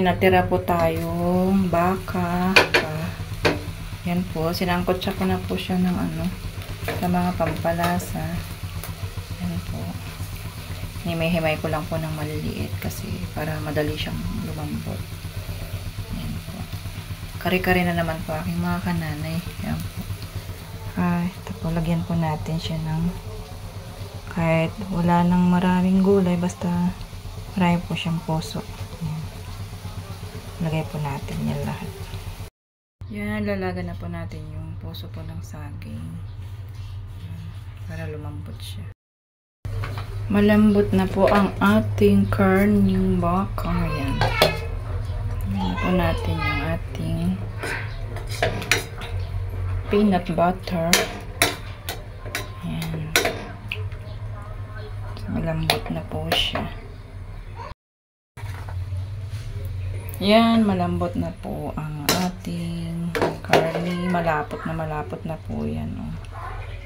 May natira po tayong baka. Yan po. Sinangkotsa ko na po siya ng sa mga pampalasa. Yan po. Himay-himay ko lang po ng maliliit kasi para madali siyang lumambot. Yan po. Kari-kari na naman po aking mga kananay. Yan po. Ito po. Lagyan po natin siya ng kahit wala nang maraming gulay. Basta marami po siyang puso. Lagay po natin yan lahat. Yan, lalaga na po natin yung puso po ng saging. Para lumambot siya. Malambot na po ang ating karning baka. Yan. Lagyan po natin yung ating peanut butter. Yan. Malambot na po siya. Yan, malambot na po ang ating karne. Malapot na po yan.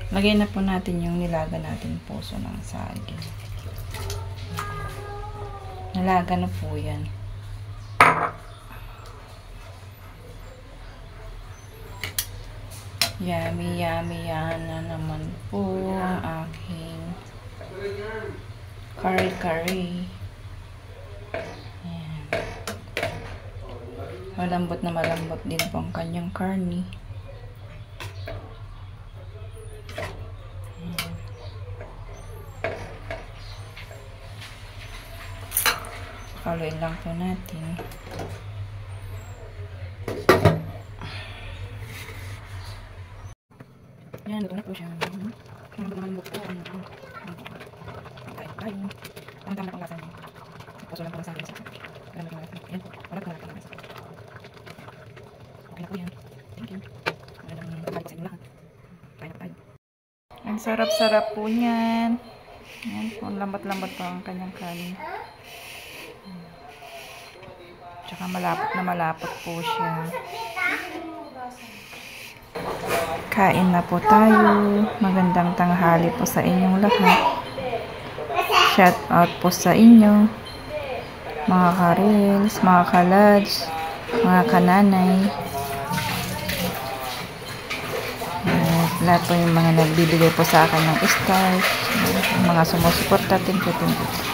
Lagay na po natin yung nilaga natin puso ng saging. Nalaga na po yan. Yummy, yummy yan na naman po ang aking curry. Malambot na malambot din po ang kanyang karne. Pakaluin lang po natin. Yan, luto na po siya. Malambot po. Tayo. Ang tama pang lasa niya. Puso lang po sa akin. Yan po. Walang po natin. Okay na po yan. Thank you. Magandang balik sa inyo lahat. Tayo na tayo. Ang sarap-sarap po niyan. Yan po. Lambat-lambat po ang kanyang kanin. Tsaka malapot na malapot po siya. Kain na po tayo. Magandang tanghali po sa inyong lahat. Shout out po sa inyo. Mga ka-reels, mga ka-lads, mga kananay. Lahat po yung mga nagbibigay po sa akin ng stars, mga sumusuporta. Thank you.